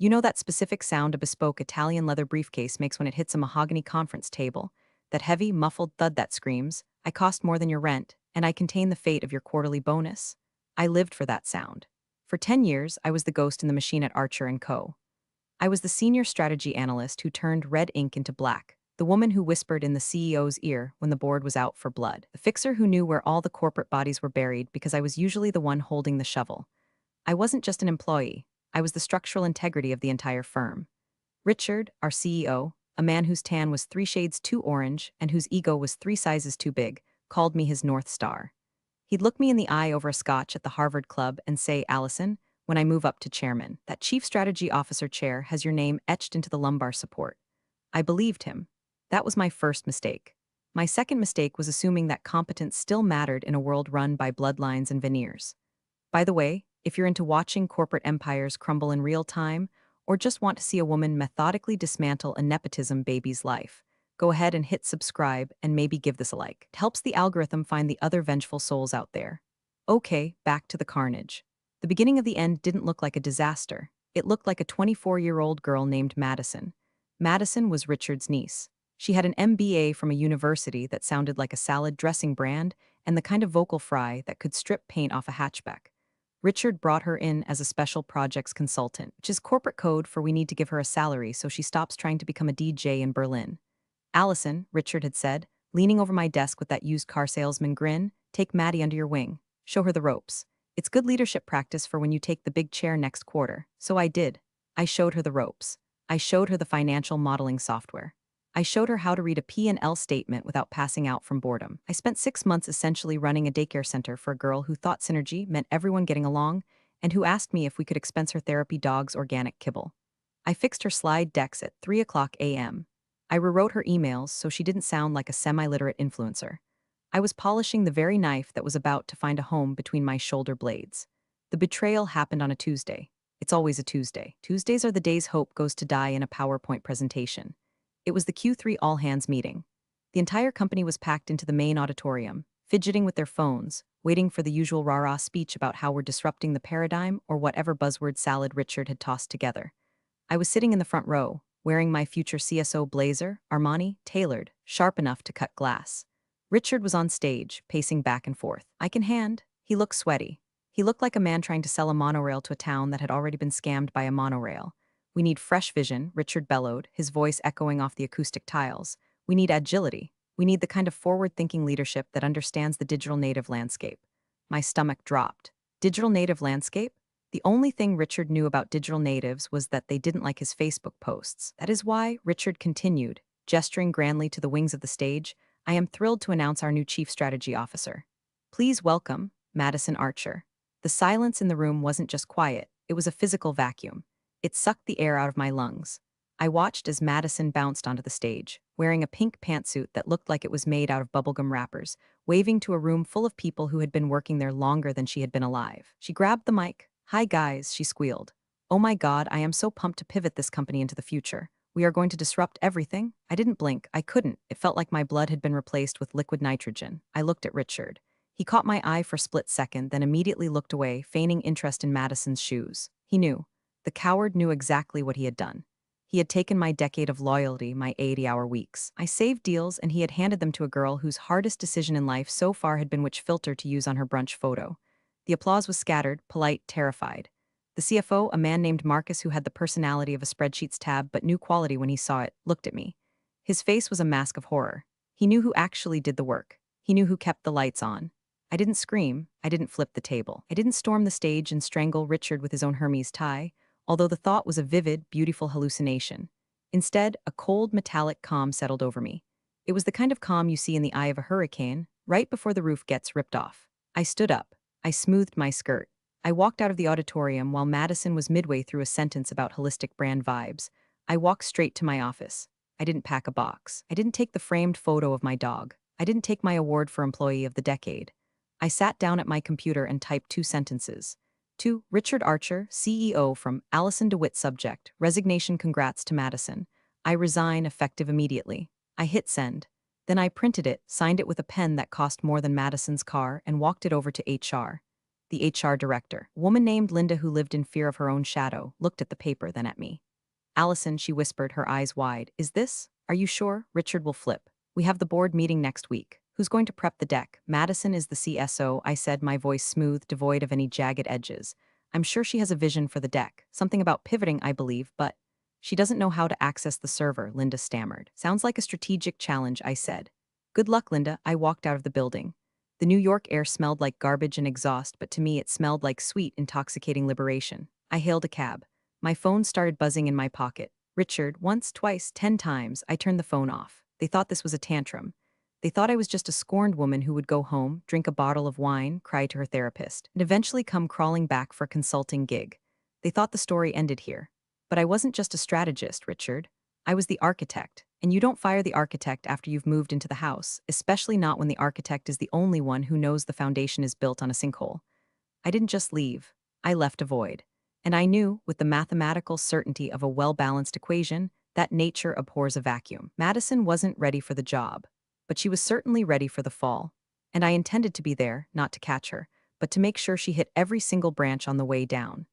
You know that specific sound a bespoke Italian leather briefcase makes when it hits a mahogany conference table? That heavy, muffled thud that screams, I cost more than your rent, and I contain the fate of your quarterly bonus? I lived for that sound. For 10 years, I was the ghost in the machine at Archer & Co. I was the senior strategy analyst who turned red ink into black, the woman who whispered in the CEO's ear when the board was out for blood, the fixer who knew where all the corporate bodies were buried because I was usually the one holding the shovel. I wasn't just an employee, I was the structural integrity of the entire firm. Richard, our CEO, a man whose tan was 3 shades too orange and whose ego was 3 sizes too big, called me his North Star. He'd look me in the eye over a scotch at the Harvard Club and say, Allison, when I move up to chairman, that chief strategy officer chair has your name etched into the lumbar support. I believed him. That was my first mistake. My second mistake was assuming that competence still mattered in a world run by bloodlines and veneers. By the way, if you're into watching corporate empires crumble in real time, or just want to see a woman methodically dismantle a nepotism baby's life, go ahead and hit subscribe and maybe give this a like. It helps the algorithm find the other vengeful souls out there. Okay, back to the carnage. The beginning of the end didn't look like a disaster. It looked like a 24-year-old girl named Madison. Madison was Richard's niece. She had an MBA from a university that sounded like a salad dressing brand and the kind of vocal fry that could strip paint off a hatchback. Richard brought her in as a special projects consultant, which is corporate code for we need to give her a salary so she stops trying to become a DJ in Berlin. Allison, Richard had said, leaning over my desk with that used car salesman grin, take Maddie under your wing. Show her the ropes. It's good leadership practice for when you take the big chair next quarter. So I did. I showed her the ropes. I showed her the financial modeling software. I showed her how to read a P&L statement without passing out from boredom. I spent 6 months essentially running a daycare center for a girl who thought synergy meant everyone getting along and who asked me if we could expense her therapy dog's organic kibble. I fixed her slide decks at 3 a.m. I rewrote her emails so she didn't sound like a semi-literate influencer. I was polishing the very knife that was about to find a home between my shoulder blades. The betrayal happened on a Tuesday. It's always a Tuesday. Tuesdays are the days hope goes to die in a PowerPoint presentation. It was the Q3 all-hands meeting. The entire company was packed into the main auditorium, fidgeting with their phones, waiting for the usual rah-rah speech about how we're disrupting the paradigm or whatever buzzword salad Richard had tossed together. I was sitting in the front row, wearing my future CSO blazer, Armani, tailored, sharp enough to cut glass. Richard was on stage, pacing back and forth. I can hand. He looked sweaty. He looked like a man trying to sell a monorail to a town that had already been scammed by a monorail. We need fresh vision, Richard bellowed, his voice echoing off the acoustic tiles. We need agility. We need the kind of forward-thinking leadership that understands the digital native landscape. My stomach dropped. Digital native landscape? The only thing Richard knew about digital natives was that they didn't like his Facebook posts. That is why, Richard continued, gesturing grandly to the wings of the stage, I am thrilled to announce our new Chief Strategy Officer. Please welcome, Madison Archer. The silence in the room wasn't just quiet, it was a physical vacuum. It sucked the air out of my lungs. I watched as Madison bounced onto the stage, wearing a pink pantsuit that looked like it was made out of bubblegum wrappers, waving to a room full of people who had been working there longer than she had been alive. She grabbed the mic. Hi guys, she squealed. Oh my god, I am so pumped to pivot this company into the future. We are going to disrupt everything. I didn't blink. I couldn't. It felt like my blood had been replaced with liquid nitrogen. I looked at Richard. He caught my eye for a split second, then immediately looked away, feigning interest in Madison's shoes. He knew. The coward knew exactly what he had done. He had taken my decade of loyalty, my 80-hour weeks. I saved deals, and he had handed them to a girl whose hardest decision in life so far had been which filter to use on her brunch photo. The applause was scattered, polite, terrified. The CFO, a man named Marcus who had the personality of a spreadsheets tab but knew quality when he saw it, looked at me. His face was a mask of horror. He knew who actually did the work. He knew who kept the lights on. I didn't scream. I didn't flip the table. I didn't storm the stage and strangle Richard with his own Hermes tie, although the thought was a vivid, beautiful hallucination. Instead, a cold, metallic calm settled over me. It was the kind of calm you see in the eye of a hurricane, right before the roof gets ripped off. I stood up. I smoothed my skirt. I walked out of the auditorium while Madison was midway through a sentence about holistic brand vibes. I walked straight to my office. I didn't pack a box. I didn't take the framed photo of my dog. I didn't take my award for Employee of the Decade. I sat down at my computer and typed 2 sentences. To Richard Archer, CEO from Allison DeWitt subject, resignation congrats to Madison. I resign effective immediately. I hit send. Then I printed it, signed it with a pen that cost more than Madison's car, and walked it over to HR. the HR director. A woman named Linda who lived in fear of her own shadow, looked at the paper, then at me. Allison, she whispered, her eyes wide. Is this? Are you sure? Richard will flip. We have the board meeting next week. Who's going to prep the deck? Madison is the CSO, I said, my voice smooth, devoid of any jagged edges. I'm sure she has a vision for the deck. Something about pivoting, I believe, but she doesn't know how to access the server, Linda stammered. Sounds like a strategic challenge, I said. Good luck, Linda. I walked out of the building. The New York air smelled like garbage and exhaust, but to me it smelled like sweet, intoxicating liberation. I hailed a cab. My phone started buzzing in my pocket. Richard, once, twice, 10 times, I turned the phone off. They thought this was a tantrum. They thought I was just a scorned woman who would go home, drink a bottle of wine, cry to her therapist, and eventually come crawling back for a consulting gig. They thought the story ended here. But I wasn't just a strategist, Richard. I was the architect, and you don't fire the architect after you've moved into the house, especially not when the architect is the only one who knows the foundation is built on a sinkhole. I didn't just leave. I left a void. And I knew, with the mathematical certainty of a well-balanced equation, that nature abhors a vacuum. Madison wasn't ready for the job, but she was certainly ready for the fall. And I intended to be there, not to catch her, but to make sure she hit every single branch on the way down.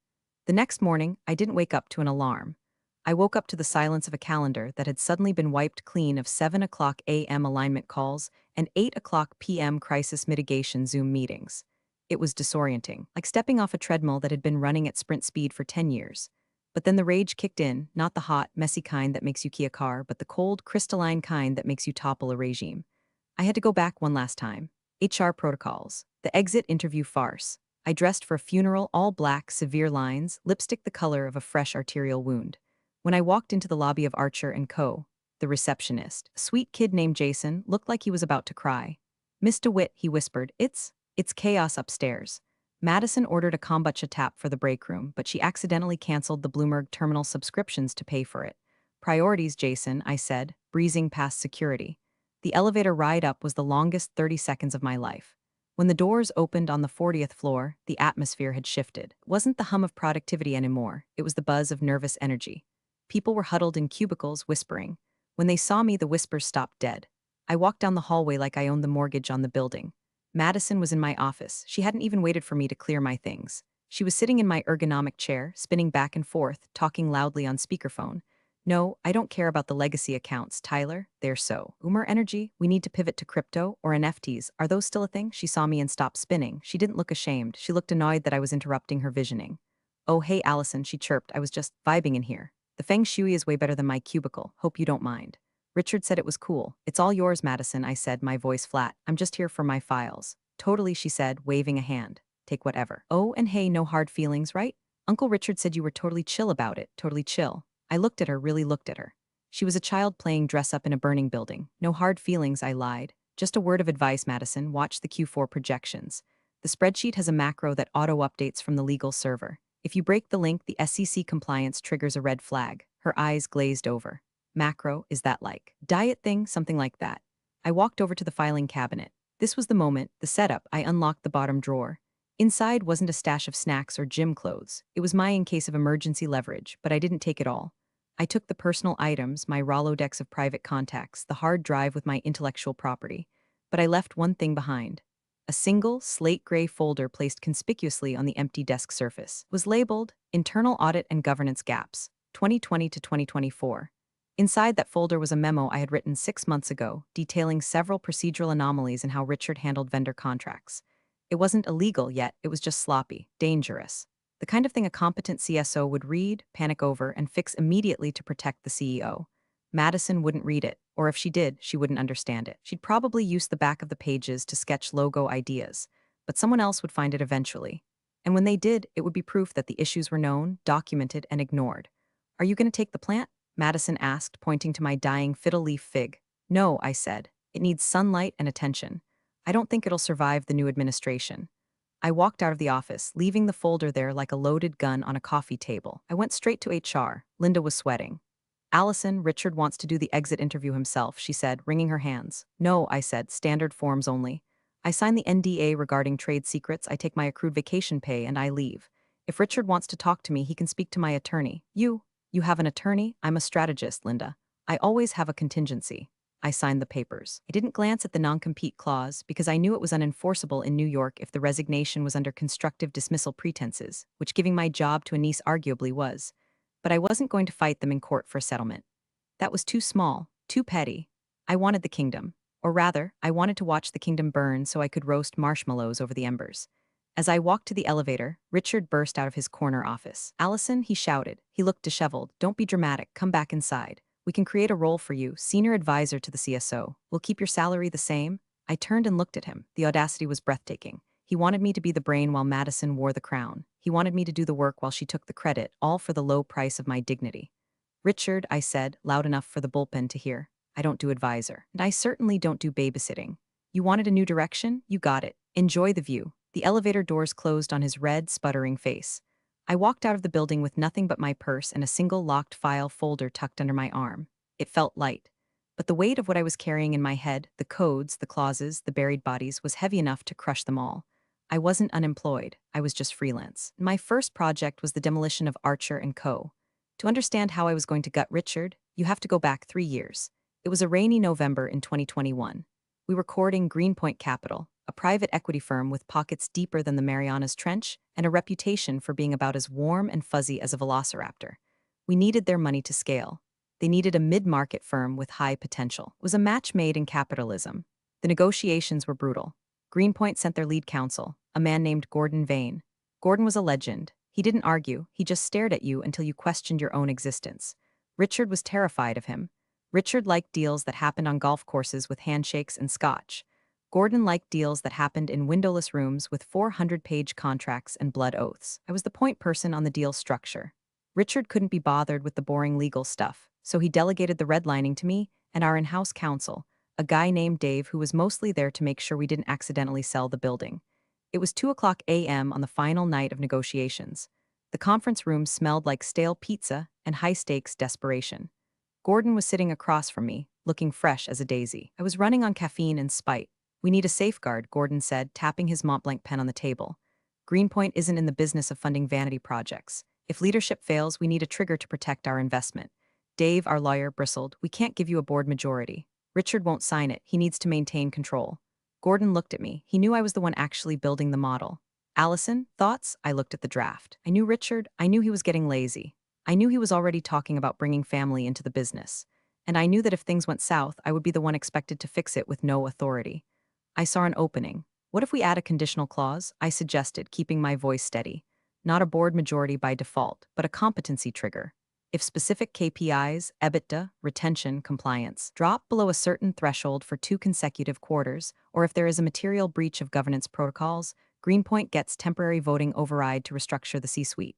The next morning, I didn't wake up to an alarm. I woke up to the silence of a calendar that had suddenly been wiped clean of 7 o'clock a.m. alignment calls and 8 o'clock p.m. crisis mitigation Zoom meetings. It was disorienting, like stepping off a treadmill that had been running at sprint speed for 10 years. But then the rage kicked in, not the hot, messy kind that makes you key a car, but the cold, crystalline kind that makes you topple a regime. I had to go back one last time. HR protocols. The exit interview farce. I dressed for a funeral, all black, severe lines, lipstick the color of a fresh arterial wound. When I walked into the lobby of Archer & Co., the receptionist, a sweet kid named Jason, looked like he was about to cry. Miss DeWitt, he whispered, It's chaos upstairs. Madison ordered a kombucha tap for the break room, but she accidentally canceled the Bloomberg terminal subscriptions to pay for it. Priorities, Jason, I said, breezing past security. The elevator ride up was the longest 30 seconds of my life. When the doors opened on the 40th floor, the atmosphere had shifted. It wasn't the hum of productivity anymore, it was the buzz of nervous energy. People were huddled in cubicles, whispering. When they saw me, the whispers stopped dead. I walked down the hallway like I owned the mortgage on the building. Madison was in my office. She hadn't even waited for me to clear my things. She was sitting in my ergonomic chair, spinning back and forth, talking loudly on speakerphone. No, I don't care about the legacy accounts, Tyler. They're so. Umer Energy, we need to pivot to crypto or NFTs. Are those still a thing? She saw me and stopped spinning. She didn't look ashamed. She looked annoyed that I was interrupting her visioning. Oh, hey, Allison, she chirped. I was just vibing in here. The feng shui is way better than my cubicle. Hope you don't mind. Richard said it was cool. It's all yours, Madison, I said, my voice flat. I'm just here for my files. Totally, she said, waving a hand. Take whatever. Oh, and hey, no hard feelings, right? Uncle Richard said you were totally chill about it. Totally chill. I looked at her, really looked at her. She was a child playing dress up in a burning building. No hard feelings, I lied. Just a word of advice, Madison. Watch the Q4 projections. The spreadsheet has a macro that auto-updates from the legal server. If you break the link, the SEC compliance triggers a red flag. Her eyes glazed over. Macro, is that like diet thing? Something like that. I walked over to the filing cabinet. This was the moment, the setup. I unlocked the bottom drawer. Inside wasn't a stash of snacks or gym clothes. It was my in case of emergency leverage, but I didn't take it all. I took the personal items, my Rolodex of private contacts, the hard drive with my intellectual property. But I left one thing behind. A single, slate-gray folder placed conspicuously on the empty desk surface was labeled Internal Audit and Governance Gaps, 2020 to 2024. Inside that folder was a memo I had written 6 months ago, detailing several procedural anomalies in how Richard handled vendor contracts. It wasn't illegal yet, it was just sloppy, dangerous. The kind of thing a competent CSO would read, panic over, and fix immediately to protect the CEO. Madison wouldn't read it, or if she did, she wouldn't understand it. She'd probably use the back of the pages to sketch logo ideas, but someone else would find it eventually. And when they did, it would be proof that the issues were known, documented, and ignored. Are you going to take the plant? Madison asked, pointing to my dying fiddle leaf fig. No, I said. It needs sunlight and attention. I don't think it'll survive the new administration. I walked out of the office, leaving the folder there like a loaded gun on a coffee table. I went straight to HR. Linda was sweating. Allison, Richard wants to do the exit interview himself, she said, wringing her hands. No, I said, standard forms only. I sign the NDA regarding trade secrets, I take my accrued vacation pay, and I leave. If Richard wants to talk to me, he can speak to my attorney. You have an attorney? I'm a strategist, Linda. I always have a contingency. I signed the papers. I didn't glance at the non-compete clause because I knew it was unenforceable in New York if the resignation was under constructive dismissal pretenses, which giving my job to a niece arguably was. But I wasn't going to fight them in court for a settlement. That was too small, too petty. I wanted the kingdom. Or rather, I wanted to watch the kingdom burn so I could roast marshmallows over the embers. As I walked to the elevator, Richard burst out of his corner office. "Allison," he shouted. He looked disheveled. "Don't be dramatic. Come back inside. We can create a role for you, senior advisor to the CSO. We'll keep your salary the same." I turned and looked at him. The audacity was breathtaking. He wanted me to be the brain while Madison wore the crown. He wanted me to do the work while she took the credit, all for the low price of my dignity. "Richard," I said, loud enough for the bullpen to hear, "I don't do advisor. And I certainly don't do babysitting. You wanted a new direction? You got it. Enjoy the view." The elevator doors closed on his red, sputtering face. I walked out of the building with nothing but my purse and a single locked file folder tucked under my arm. It felt light. But the weight of what I was carrying in my head, the codes, the clauses, the buried bodies, was heavy enough to crush them all. I wasn't unemployed. I was just freelance. My first project was the demolition of Archer & Co. To understand how I was going to gut Richard, you have to go back 3 years. It was a rainy November in 2021. We were courting Greenpoint Capital, a private equity firm with pockets deeper than the Marianas Trench and a reputation for being about as warm and fuzzy as a velociraptor. We needed their money to scale. They needed a mid-market firm with high potential. It was a match made in capitalism. The negotiations were brutal. Greenpoint sent their lead counsel, a man named Gordon Vane. Gordon was a legend. He didn't argue, he just stared at you until you questioned your own existence. Richard was terrified of him. Richard liked deals that happened on golf courses with handshakes and scotch. Gordon liked deals that happened in windowless rooms with 400-page contracts and blood oaths. I was the point person on the deal structure. Richard couldn't be bothered with the boring legal stuff, so he delegated the redlining to me and our in-house counsel, a guy named Dave who was mostly there to make sure we didn't accidentally sell the building. It was 2 a.m. on the final night of negotiations. The conference room smelled like stale pizza and high-stakes desperation. Gordon was sitting across from me, looking fresh as a daisy. I was running on caffeine and spite. "We need a safeguard," Gordon said, tapping his Montblanc pen on the table. "Greenpoint isn't in the business of funding vanity projects. If leadership fails, we need a trigger to protect our investment." Dave, our lawyer, bristled. "We can't give you a board majority. Richard won't sign it. He needs to maintain control." Gordon looked at me. He knew I was the one actually building the model. "Allison, thoughts?" I looked at the draft. I knew Richard. I knew he was getting lazy. I knew he was already talking about bringing family into the business. And I knew that if things went south, I would be the one expected to fix it with no authority. I saw an opening. "What if we add a conditional clause?" I suggested, keeping my voice steady. "Not a board majority by default, but a competency trigger. If specific KPIs, EBITDA, retention, compliance, drop below a certain threshold for 2 consecutive quarters, or if there is a material breach of governance protocols, Greenpoint gets temporary voting override to restructure the C-suite."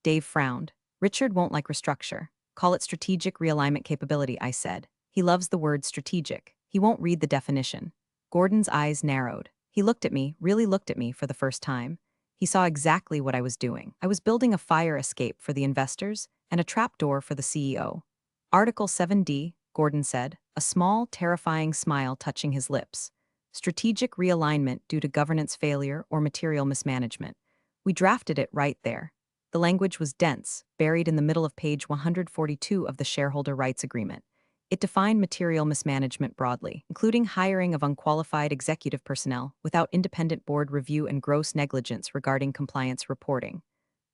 Dave frowned. "Richard won't like restructure. Call it strategic realignment capability," I said. "He loves the word strategic. He won't read the definition." Gordon's eyes narrowed. He looked at me, really looked at me for the first time. He saw exactly what I was doing. I was building a fire escape for the investors and a trapdoor for the CEO. "Article 7D, Gordon said, a small, terrifying smile touching his lips. "Strategic realignment due to governance failure or material mismanagement." We drafted it right there. The language was dense, buried in the middle of page 142 of the Shareholder Rights Agreement. It defined material mismanagement broadly, including hiring of unqualified executive personnel without independent board review and gross negligence regarding compliance reporting.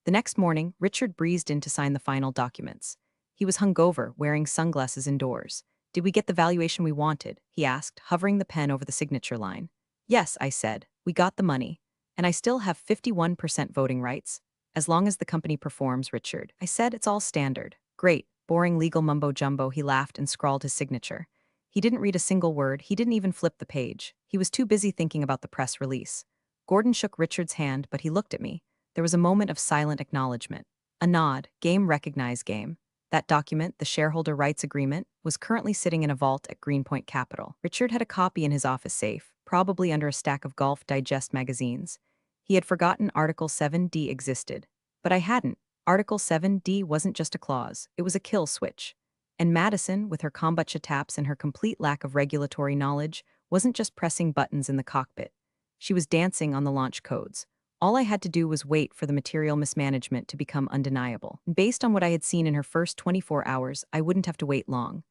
The next morning, Richard breezed in to sign the final documents. He was hungover, wearing sunglasses indoors. "Did we get the valuation we wanted?" he asked, hovering the pen over the signature line. "Yes," I said. "We got the money. And I still have 51% voting rights. As long as the company performs, Richard." I said, "It's all standard." "Great. Boring legal mumbo-jumbo," he laughed and scrawled his signature. He didn't read a single word, he didn't even flip the page. He was too busy thinking about the press release. Gordon shook Richard's hand, but he looked at me. There was a moment of silent acknowledgement. A nod. Game recognized game. That document, the Shareholder Rights Agreement, was currently sitting in a vault at Greenpoint Capital. Richard had a copy in his office safe, probably under a stack of Golf Digest magazines. He had forgotten Article 7D existed. But I hadn't. Article 7D wasn't just a clause, it was a kill switch. And Madison, with her kombucha taps and her complete lack of regulatory knowledge, wasn't just pressing buttons in the cockpit. She was dancing on the launch codes. All I had to do was wait for the material mismanagement to become undeniable. Based on what I had seen in her first 24 hours, I wouldn't have to wait long.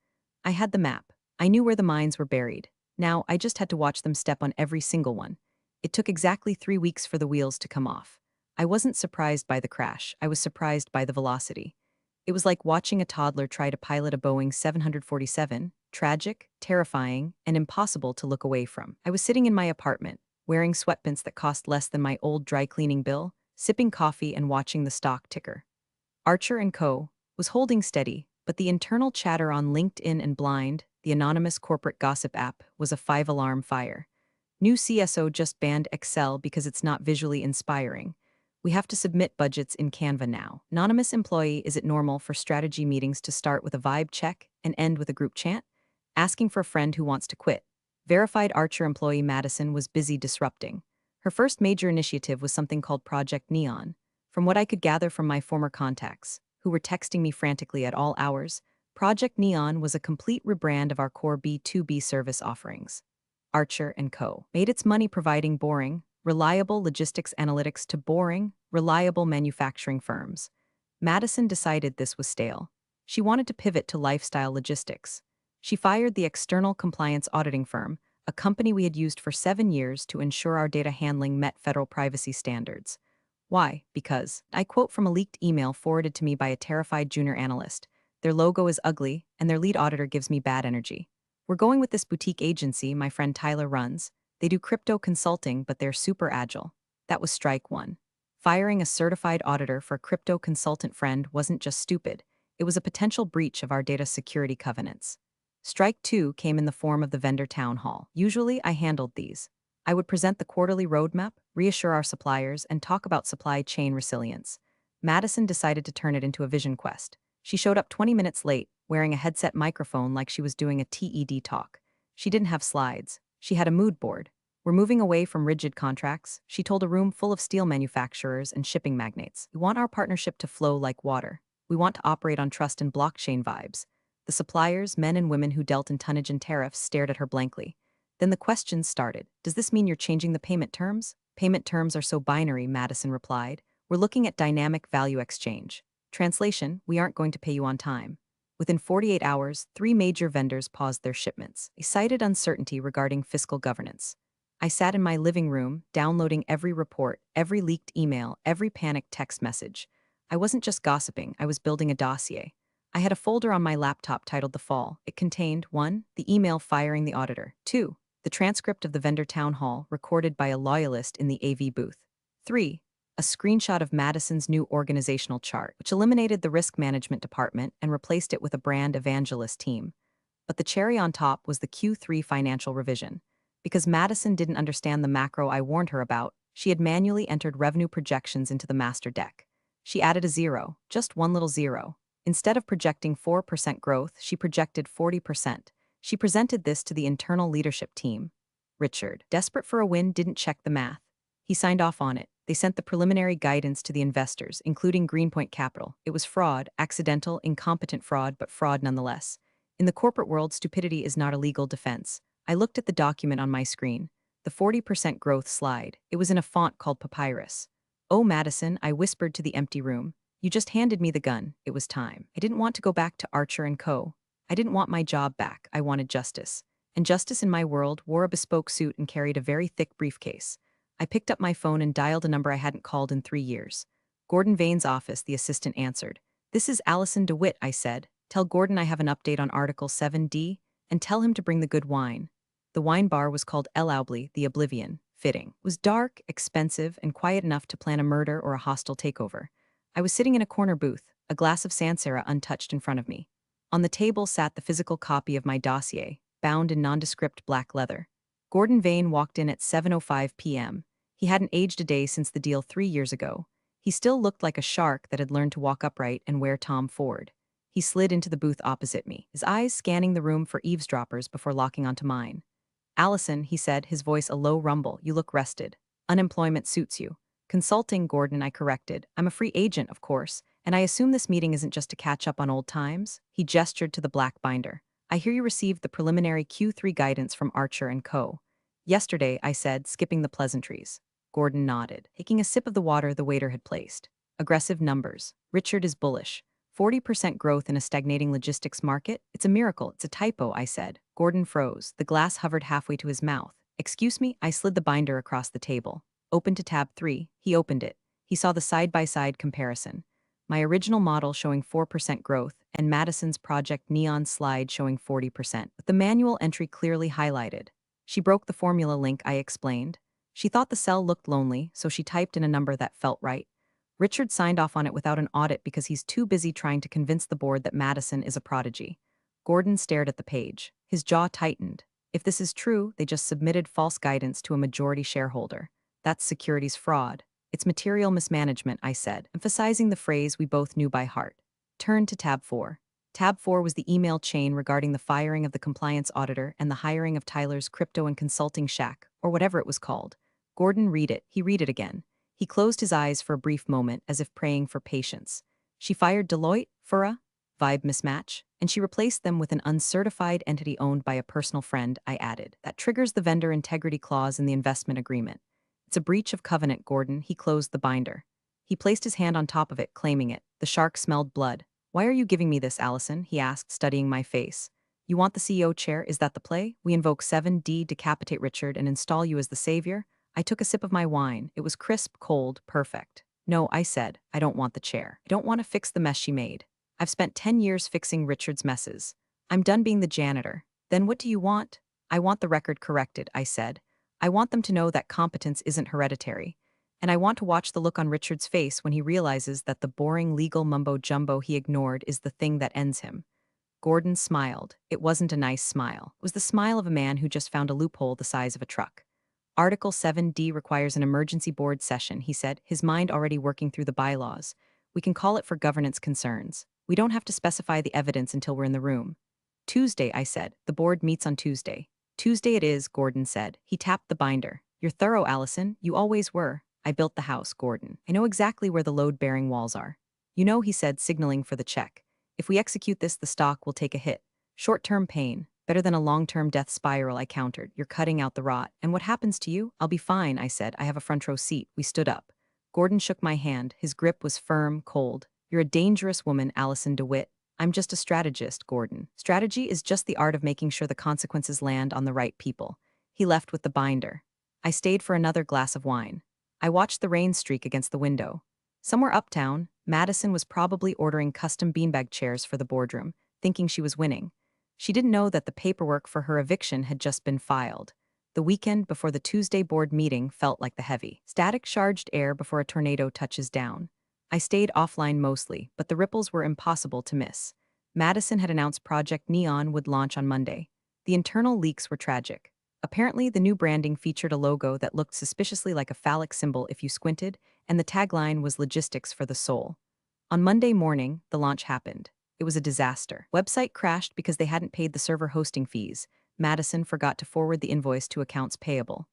I had the map. I knew where the mines were buried. Now, I just had to watch them step on every single one. It took exactly 3 weeks for the wheels to come off. I wasn't surprised by the crash, I was surprised by the velocity. It was like watching a toddler try to pilot a Boeing 747, tragic, terrifying, and impossible to look away from. I was sitting in my apartment, wearing sweatpants that cost less than my old dry cleaning bill, sipping coffee and watching the stock ticker. Archer and Co. was holding steady, but the internal chatter on LinkedIn and Blind, the anonymous corporate gossip app, was a five-alarm fire. New CSO just banned Excel because it's not visually inspiring. We have to submit budgets in Canva now. Anonymous employee, is it normal for strategy meetings to start with a vibe check and end with a group chant? Asking for a friend who wants to quit. Verified Archer employee Madison was busy disrupting. Her first major initiative was something called Project Neon. From what I could gather from my former contacts, who were texting me frantically at all hours, Project Neon was a complete rebrand of our core B2B service offerings. Archer & Co. made its money providing boring, reliable logistics analytics to boring, reliable manufacturing firms. Madison decided this was stale. She wanted to pivot to lifestyle logistics. She fired the external compliance auditing firm, a company we had used for 7 years to ensure our data handling met federal privacy standards. Why? Because, I quote from a leaked email forwarded to me by a terrified junior analyst, their logo is ugly, and their lead auditor gives me bad energy. We're going with this boutique agency my friend Tyler runs. They do crypto consulting, but they're super agile. That was strike one. Firing a certified auditor for a crypto consultant friend wasn't just stupid, it was a potential breach of our data security covenants. Strike two came in the form of the vendor town hall. Usually, I handled these. I would present the quarterly roadmap, reassure our suppliers, and talk about supply chain resilience. Madison decided to turn it into a vision quest. She showed up 20 minutes late, wearing a headset microphone like she was doing a TED talk. She didn't have slides. She had a mood board. We're moving away from rigid contracts, she told a room full of steel manufacturers and shipping magnates. We want our partnership to flow like water. We want to operate on trust and blockchain vibes. The suppliers, men and women who dealt in tonnage and tariffs, stared at her blankly. Then the questions started. Does this mean you're changing the payment terms? Payment terms are so binary, Madison replied. We're looking at dynamic value exchange. Translation, we aren't going to pay you on time. Within 48 hours, 3 major vendors paused their shipments. They cited uncertainty regarding fiscal governance. I sat in my living room, downloading every report, every leaked email, every panicked text message. I wasn't just gossiping, I was building a dossier. I had a folder on my laptop titled The Fall. It contained 1. The email firing the auditor. 2. The transcript of the vendor town hall recorded by a loyalist in the AV booth. 3. A screenshot of Madison's new organizational chart, which eliminated the risk management department and replaced it with a brand evangelist team. But the cherry on top was the Q3 financial revision. Because Madison didn't understand the macro I warned her about, she had manually entered revenue projections into the master deck. She added a zero, just one little zero. Instead of projecting 4% growth, she projected 40%. She presented this to the internal leadership team. Richard, desperate for a win, didn't check the math. He signed off on it. They sent the preliminary guidance to the investors, including Greenpoint Capital. It was fraud, accidental, incompetent fraud, but fraud nonetheless. In the corporate world, stupidity is not a legal defense. I looked at the document on my screen. The 40% growth slide. It was in a font called Papyrus. Oh, Madison, I whispered to the empty room. You just handed me the gun. It was time. I didn't want to go back to Archer & Co. I didn't want my job back. I wanted justice. And justice in my world wore a bespoke suit and carried a very thick briefcase. I picked up my phone and dialed a number I hadn't called in 3 years. Gordon Vane's office, the assistant answered. This is Allison DeWitt, I said. Tell Gordon I have an update on Article 7D, and tell him to bring the good wine. The wine bar was called El Aubly, the Oblivion. Fitting. It was dark, expensive, and quiet enough to plan a murder or a hostile takeover. I was sitting in a corner booth, a glass of Sansera untouched in front of me. On the table sat the physical copy of my dossier, bound in nondescript black leather. Gordon Vane walked in at 7:05 p.m. He hadn't aged a day since the deal 3 years ago. He still looked like a shark that had learned to walk upright and wear Tom Ford. He slid into the booth opposite me, his eyes scanning the room for eavesdroppers before locking onto mine. Allison, he said, his voice a low rumble, you look rested. Unemployment suits you. Consulting, Gordon, I corrected. I'm a free agent, of course, and I assume this meeting isn't just to catch up on old times? He gestured to the black binder. I hear you received the preliminary Q3 guidance from Archer & Co. Yesterday, I said, skipping the pleasantries. Gordon nodded, taking a sip of the water the waiter had placed. Aggressive numbers. Richard is bullish. 40% growth in a stagnating logistics market? It's a miracle, it's a typo, I said. Gordon froze. The glass hovered halfway to his mouth. Excuse me, I slid the binder across the table. Open to tab 3. He opened it. He saw the side-by-side comparison. My original model showing 4% growth, and Madison's Project Neon slide showing 40%, with the manual entry clearly highlighted. She broke the formula link I explained. She thought the cell looked lonely, so she typed in a number that felt right. Richard signed off on it without an audit because he's too busy trying to convince the board that Madison is a prodigy. Gordon stared at the page. His jaw tightened. If this is true, they just submitted false guidance to a majority shareholder. That's securities fraud. It's material mismanagement, I said, emphasizing the phrase we both knew by heart. Turn to tab 4. Tab 4 was the email chain regarding the firing of the compliance auditor and the hiring of Tyler's crypto and consulting shack, or whatever it was called. Gordon read it again. He closed his eyes for a brief moment as if praying for patience. She fired Deloitte for a vibe mismatch, and she replaced them with an uncertified entity owned by a personal friend, I added. That triggers the vendor integrity clause in the investment agreement. It's a breach of covenant, Gordon. He closed the binder. He placed his hand on top of it, claiming it. The shark smelled blood. Why are you giving me this, Allison? He asked, studying my face. You want the CEO chair? Is that the play? We invoke 7D, decapitate Richard, and install you as the savior? I took a sip of my wine. It was crisp, cold, perfect. No, I said, I don't want the chair. I don't want to fix the mess she made. I've spent 10 years fixing Richard's messes. I'm done being the janitor. Then what do you want? I want the record corrected, I said. I want them to know that competence isn't hereditary. And I want to watch the look on Richard's face when he realizes that the boring legal mumbo-jumbo he ignored is the thing that ends him. Gordon smiled. It wasn't a nice smile. It was the smile of a man who just found a loophole the size of a truck. Article 7D requires an emergency board session, he said, his mind already working through the bylaws. We can call it for governance concerns. We don't have to specify the evidence until we're in the room. Tuesday, I said. The board meets on Tuesday. Tuesday it is, Gordon said. He tapped the binder. You're thorough, Allison. You always were. I built the house, Gordon. I know exactly where the load-bearing walls are. You know, he said, signaling for the check. If we execute this, the stock will take a hit. Short-term pain. Better than a long-term death spiral, I countered. You're cutting out the rot. And what happens to you? I'll be fine, I said. I have a front row seat. We stood up. Gordon shook my hand. His grip was firm, cold. You're a dangerous woman, Allison DeWitt. I'm just a strategist, Gordon. Strategy is just the art of making sure the consequences land on the right people. He left with the binder. I stayed for another glass of wine. I watched the rain streak against the window. Somewhere uptown, Madison was probably ordering custom beanbag chairs for the boardroom, thinking she was winning. She didn't know that the paperwork for her eviction had just been filed. The weekend before the Tuesday board meeting felt like the heavy, static-charged air before a tornado touches down. I stayed offline mostly, but the ripples were impossible to miss. Madison had announced Project Neon would launch on Monday. The internal leaks were tragic. Apparently, the new branding featured a logo that looked suspiciously like a phallic symbol if you squinted, and the tagline was "Logistics for the Soul." On Monday morning, the launch happened. It was a disaster. Website crashed because they hadn't paid the server hosting fees. Madison forgot to forward the invoice to accounts payable.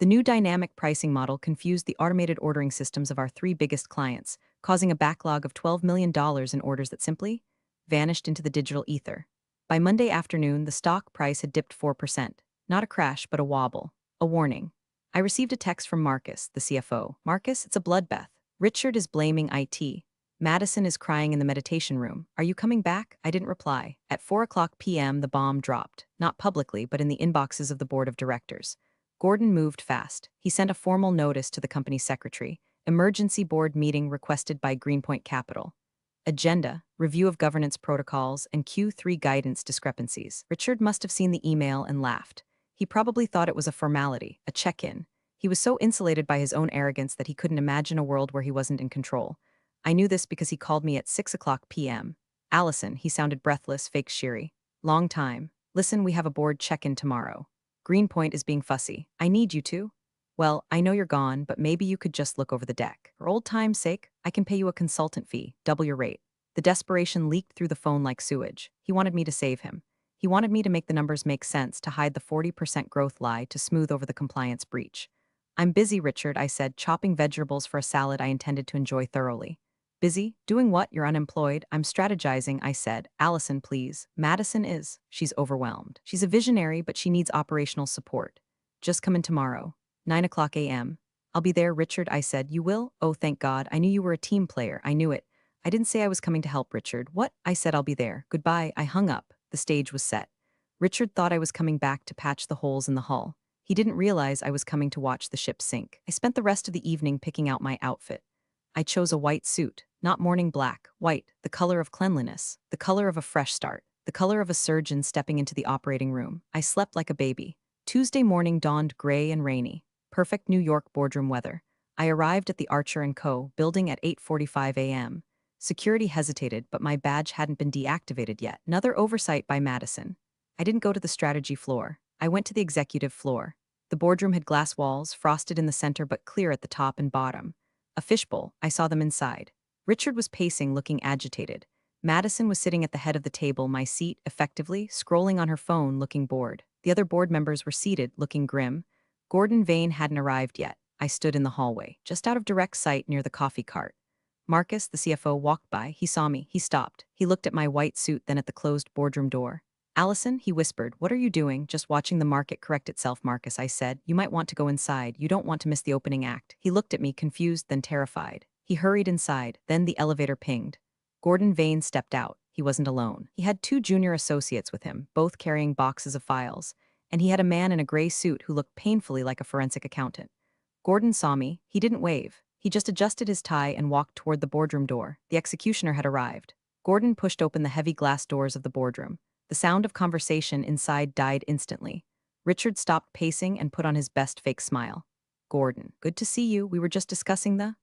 The new dynamic pricing model confused the automated ordering systems of our 3 biggest clients, causing a backlog of $12 million in orders that simply vanished into the digital ether. By Monday afternoon, the stock price had dipped 4%. Not a crash, but a wobble. A warning. I received a text from Marcus, the CFO. Marcus, it's a bloodbath. Richard is blaming IT. Madison is crying in the meditation room. Are you coming back? I didn't reply. At 4:00 p.m., the bomb dropped. Not publicly, but in the inboxes of the board of directors. Gordon moved fast. He sent a formal notice to the company secretary. Emergency board meeting requested by Greenpoint Capital. Agenda, review of governance protocols, and Q3 guidance discrepancies. Richard must have seen the email and laughed. He probably thought it was a formality, a check-in. He was so insulated by his own arrogance that he couldn't imagine a world where he wasn't in control. I knew this because he called me at 6:00 p.m. Allison, he sounded breathless, fake cheery. Long time. Listen, we have a board check-in tomorrow. Greenpoint is being fussy. I need you to. Well, I know you're gone, but maybe you could just look over the deck. For old time's sake, I can pay you a consultant fee, double your rate. The desperation leaked through the phone like sewage. He wanted me to save him. He wanted me to make the numbers make sense, to hide the 40% growth lie, to smooth over the compliance breach. I'm busy, Richard, I said, chopping vegetables for a salad I intended to enjoy thoroughly. Busy? Doing what? You're unemployed? I'm strategizing, I said. Allison, please. Madison is. She's overwhelmed. She's a visionary, but she needs operational support. Just come in tomorrow. 9:00 a.m. I'll be there, Richard, I said. You will? Oh, thank God. I knew you were a team player. I knew it. I didn't say I was coming to help, Richard. What? I said I'll be there. Goodbye. I hung up. The stage was set. Richard thought I was coming back to patch the holes in the hull. He didn't realize I was coming to watch the ship sink. I spent the rest of the evening picking out my outfit. I chose a white suit, not morning black, white, the color of cleanliness, the color of a fresh start, the color of a surgeon stepping into the operating room. I slept like a baby. Tuesday morning dawned gray and rainy. Perfect New York boardroom weather. I arrived at the Archer & Co. building at 8:45 a.m. Security hesitated, but my badge hadn't been deactivated yet. Another oversight by Madison. I didn't go to the strategy floor. I went to the executive floor. The boardroom had glass walls, frosted in the center but clear at the top and bottom. A fishbowl, I saw them inside. Richard was pacing, looking agitated. Madison was sitting at the head of the table, my seat, effectively, scrolling on her phone, looking bored. The other board members were seated, looking grim. Gordon Vane hadn't arrived yet. I stood in the hallway, just out of direct sight near the coffee cart. Marcus, the CFO, walked by. He saw me. He stopped. He looked at my white suit, then at the closed boardroom door. Allison, he whispered, what are you doing? Just watching the market correct itself, Marcus, I said. You might want to go inside. You don't want to miss the opening act. He looked at me, confused, then terrified. He hurried inside. Then the elevator pinged. Gordon Vane stepped out. He wasn't alone. He had two junior associates with him, both carrying boxes of files. And he had a man in a gray suit who looked painfully like a forensic accountant. Gordon saw me. He didn't wave. He just adjusted his tie and walked toward the boardroom door. The executioner had arrived. Gordon pushed open the heavy glass doors of the boardroom. The sound of conversation inside died instantly. Richard stopped pacing and put on his best fake smile. Gordon, good to see you. We were just discussing the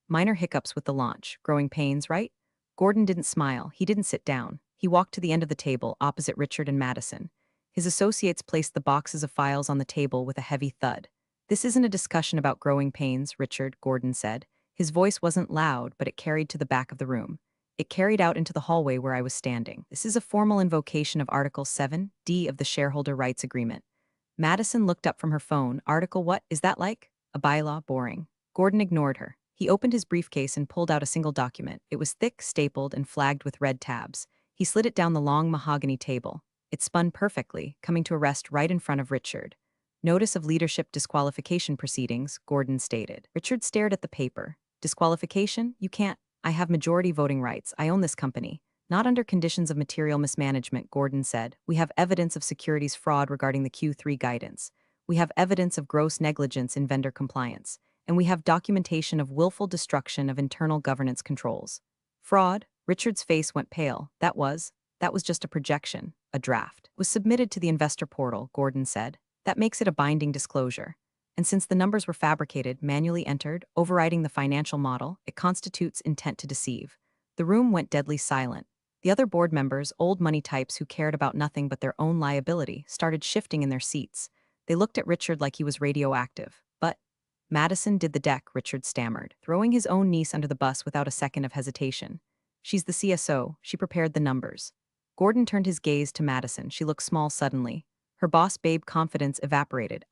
minor hiccups with the launch. Growing pains, right? Gordon didn't smile. He didn't sit down. He walked to the end of the table, opposite Richard and Madison. His associates placed the boxes of files on the table with a heavy thud. This isn't a discussion about growing pains, Richard, Gordon said. His voice wasn't loud, but it carried to the back of the room. It carried out into the hallway where I was standing. This is a formal invocation of Article 7D of the Shareholder Rights Agreement. Madison looked up from her phone. Article what? Is that like? A bylaw? Boring. Gordon ignored her. He opened his briefcase and pulled out a single document. It was thick, stapled, and flagged with red tabs. He slid it down the long mahogany table. It spun perfectly, coming to a rest right in front of Richard. Notice of leadership disqualification proceedings, Gordon stated. Richard stared at the paper. Disqualification? You can't. I have majority voting rights. I own this company. Not under conditions of material mismanagement, Gordon said. We have evidence of securities fraud regarding the Q3 guidance. We have evidence of gross negligence in vendor compliance. And we have documentation of willful destruction of internal governance controls. Fraud? Richard's face went pale. That was just a projection, a draft. Was submitted to the investor portal, Gordon said. That makes it a binding disclosure. And since the numbers were fabricated, manually entered, overriding the financial model, it constitutes intent to deceive. The room went deadly silent. The other board members, old money types who cared about nothing but their own liability, started shifting in their seats. They looked at Richard like he was radioactive. But Madison did the deck, Richard stammered, throwing his own niece under the bus without a second of hesitation. She's the CSO. She prepared the numbers. Gordon turned his gaze to Madison. She looked small suddenly. Her boss babe confidence evaporated.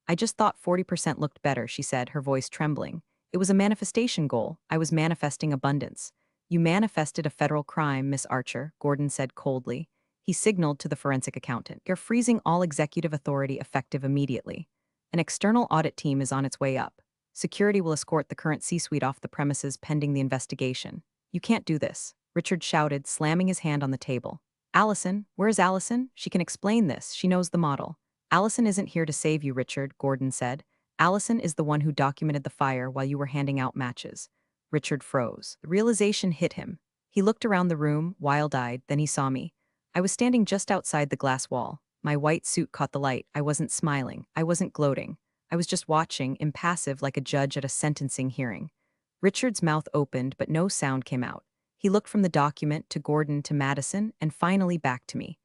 I just thought 40% looked better, she said, her voice trembling. It was a manifestation goal. I was manifesting abundance. You manifested a federal crime, Miss Archer, Gordon said coldly. He signaled to the forensic accountant. You're freezing all executive authority effective immediately. An external audit team is on its way up. Security will escort the current C-suite off the premises pending the investigation. You can't do this, Richard shouted, slamming his hand on the table. Allison, where's Allison? She can explain this. She knows the model. Allison isn't here to save you, Richard, Gordon said. Allison is the one who documented the fire while you were handing out matches. Richard froze. The realization hit him. He looked around the room, wild-eyed, then he saw me. I was standing just outside the glass wall. My white suit caught the light. I wasn't smiling. I wasn't gloating. I was just watching, impassive like a judge at a sentencing hearing. Richard's mouth opened, but no sound came out. He looked from the document to Gordon to Madison and finally back to me.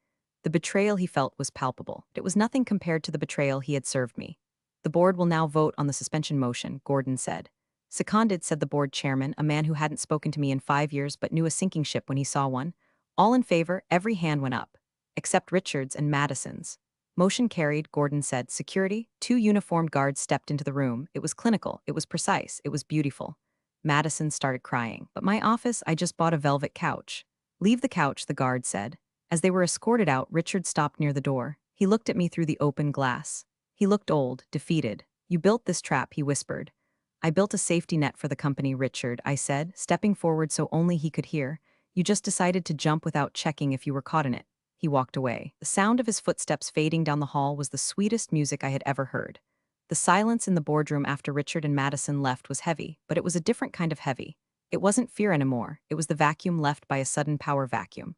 The betrayal he felt was palpable. It was nothing compared to the betrayal he had served me. The board will now vote on the suspension motion, Gordon said. Seconded, said the board chairman, a man who hadn't spoken to me in 5 years but knew a sinking ship when he saw one. All in favor, every hand went up. Except Richard's and Madison's. Motion carried, Gordon said. Security? 2 uniformed guards stepped into the room. It was clinical. It was precise. It was beautiful. Madison started crying. But my office, I just bought a velvet couch. Leave the couch, the guard said. As they were escorted out, Richard stopped near the door. He looked at me through the open glass. He looked old, defeated. You built this trap, he whispered. I built a safety net for the company, Richard, I said, stepping forward so only he could hear. You just decided to jump without checking if you were caught in it. He walked away. The sound of his footsteps fading down the hall was the sweetest music I had ever heard. The silence in the boardroom after Richard and Madison left was heavy, but it was a different kind of heavy. It wasn't fear anymore, it was the vacuum left by a sudden power vacuum.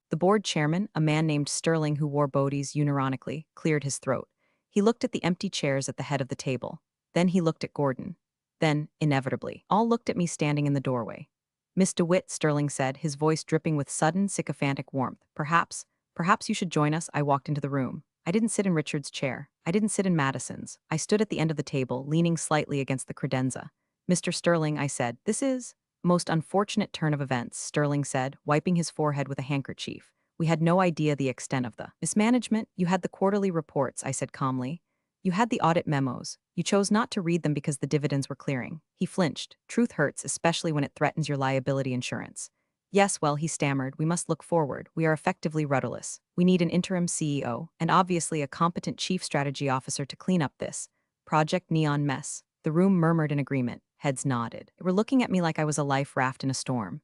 The board chairman, a man named Sterling who wore bodies unironically, cleared his throat. He looked at the empty chairs at the head of the table. Then he looked at Gordon. Then, inevitably, all looked at me standing in the doorway. Miss DeWitt, Sterling said, his voice dripping with sudden, sycophantic warmth. Perhaps you should join us. I walked into the room. I didn't sit in Richard's chair. I didn't sit in Madison's. I stood at the end of the table, leaning slightly against the credenza. Mr. Sterling, I said, this is a most unfortunate turn of events, Sterling said, wiping his forehead with a handkerchief. We had no idea the extent of the mismanagement. You had the quarterly reports, I said calmly. You had the audit memos. You chose not to read them because the dividends were clearing. He flinched. Truth hurts, especially when it threatens your liability insurance. Yes, well, he stammered, we must look forward. We are effectively rudderless. We need an interim CEO, and obviously a competent chief strategy officer to clean up this Project Neon mess. The room murmured in agreement. Heads nodded. They were looking at me like I was a life raft in a storm.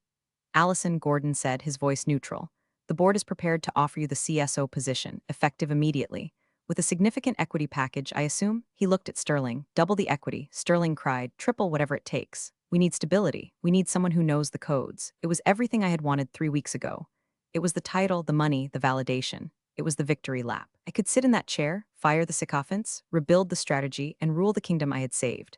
Allison, Gordon said, his voice neutral. The board is prepared to offer you the CSO position, effective immediately. With a significant equity package, I assume? He looked at Sterling. Double the equity. Sterling cried, triple whatever it takes. We need stability. We need someone who knows the codes. It was everything I had wanted 3 weeks ago. It was the title, the money, the validation. It was the victory lap. I could sit in that chair, fire the sycophants, rebuild the strategy, and rule the kingdom I had saved.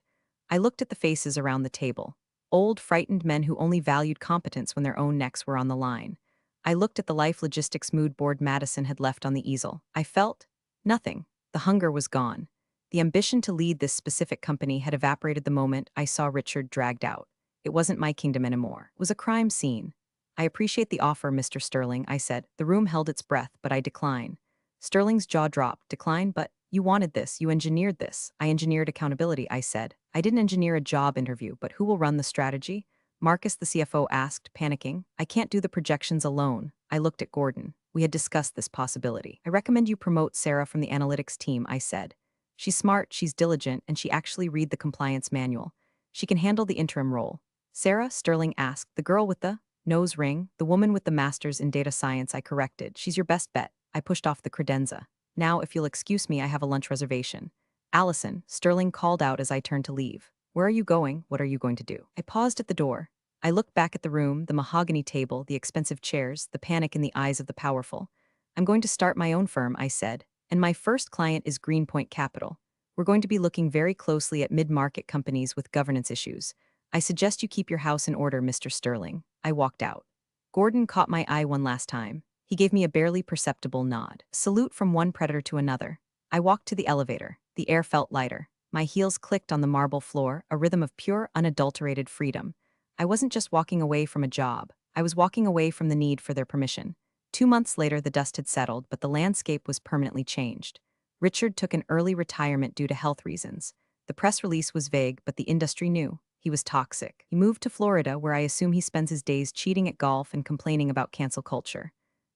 I looked at the faces around the table. Old, frightened men who only valued competence when their own necks were on the line. I looked at the life logistics mood board Madison had left on the easel. I felt nothing. The hunger was gone. The ambition to lead this specific company had evaporated the moment I saw Richard dragged out. It wasn't my kingdom anymore. It was a crime scene. I appreciate the offer, Mr. Sterling, I said. The room held its breath, but I decline. Sterling's jaw dropped. Decline? But you wanted this. You engineered this. I engineered accountability, I said. I didn't engineer a job interview, but who will run the strategy? Marcus, the CFO, asked, panicking. I can't do the projections alone. I looked at Gordon. We had discussed this possibility. I recommend you promote Sarah from the analytics team, I said. She's smart, she's diligent, and she actually read the compliance manual. She can handle the interim role. Sarah, Sterling asked, the girl with the nose ring, the woman with the master's in data science, I corrected. She's your best bet. I pushed off the credenza. Now, if you'll excuse me, I have a lunch reservation. Allison, Sterling called out as I turned to leave. Where are you going? What are you going to do? I paused at the door. I looked back at the room, the mahogany table, the expensive chairs, the panic in the eyes of the powerful. I'm going to start my own firm, I said, and my first client is Greenpoint Capital. We're going to be looking very closely at mid-market companies with governance issues. I suggest you keep your house in order, Mr. Sterling. I walked out. Gordon caught my eye one last time. He gave me a barely perceptible nod. Salute from one predator to another. I walked to the elevator. The air felt lighter. My heels clicked on the marble floor, a rhythm of pure, unadulterated freedom. I wasn't just walking away from a job. I was walking away from the need for their permission. 2 months later, the dust had settled, but the landscape was permanently changed. Richard took an early retirement due to health reasons. The press release was vague, but the industry knew. He was toxic. He moved to Florida, where I assume he spends his days cheating at golf and complaining about cancel culture.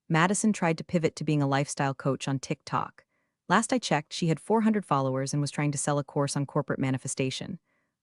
Madison tried to pivot to being a lifestyle coach on TikTok. Last I checked, she had 400 followers and was trying to sell a course on corporate manifestation.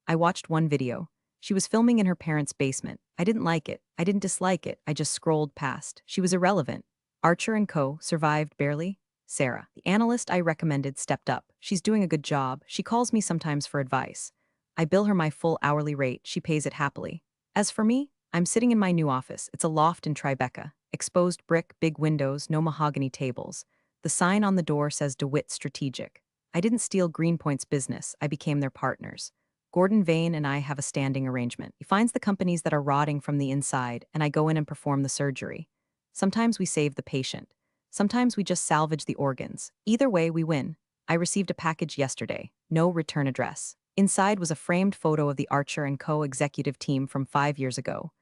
I watched one video. She was filming in her parents' basement. I didn't like it. I didn't dislike it. I just scrolled past. She was irrelevant. Archer & Co. survived barely. Sarah, the analyst I recommended, stepped up. She's doing a good job. She calls me sometimes for advice. I bill her my full hourly rate. She pays it happily. As for me, I'm sitting in my new office. It's a loft in Tribeca. Exposed brick, big windows, no mahogany tables. The sign on the door says DeWitt Strategic. I didn't steal Greenpoint's business. I became their partners. Gordon Vane and I have a standing arrangement. He finds the companies that are rotting from the inside, and I go in and perform the surgery. Sometimes we save the patient. Sometimes we just salvage the organs. Either way, we win. I received a package yesterday. No return address. Inside was a framed photo of the Archer & Co. executive team from 5 years ago.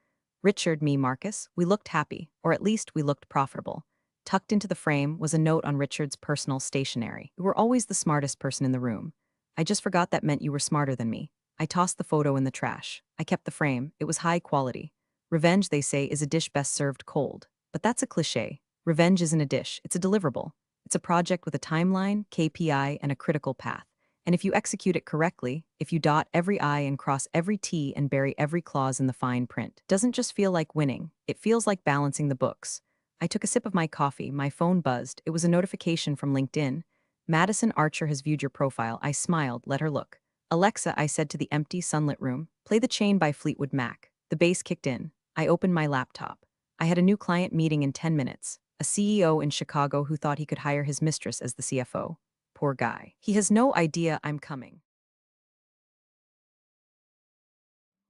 Richard, me, Marcus, we looked happy, or at least we looked profitable. Tucked into the frame was a note on Richard's personal stationery. You were always the smartest person in the room. I just forgot that meant you were smarter than me. I tossed the photo in the trash. I kept the frame. It was high quality. Revenge, they say, is a dish best served cold. But that's a cliché. Revenge isn't a dish, it's a deliverable. It's a project with a timeline, KPI, and a critical path. And if you execute it correctly, if you dot every I and cross every T and bury every clause in the fine print, it doesn't just feel like winning, it feels like balancing the books. I took a sip of my coffee, my phone buzzed. It was a notification from LinkedIn. Madison Archer has viewed your profile. I smiled, let her look. Alexa, I said to the empty, sunlit room, play The Chain by Fleetwood Mac. The bass kicked in. I opened my laptop. I had a new client meeting in 10 minutes. A CEO in Chicago who thought he could hire his mistress as the CFO. Poor guy. He has no idea I'm coming.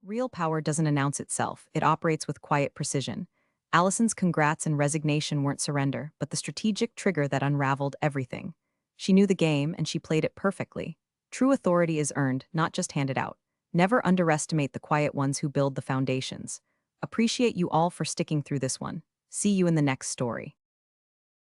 Real power doesn't announce itself, it operates with quiet precision. Allison's congrats and resignation weren't surrender, but the strategic trigger that unraveled everything. She knew the game, and she played it perfectly. True authority is earned, not just handed out. Never underestimate the quiet ones who build the foundations. Appreciate you all for sticking through this one. See you in the next story.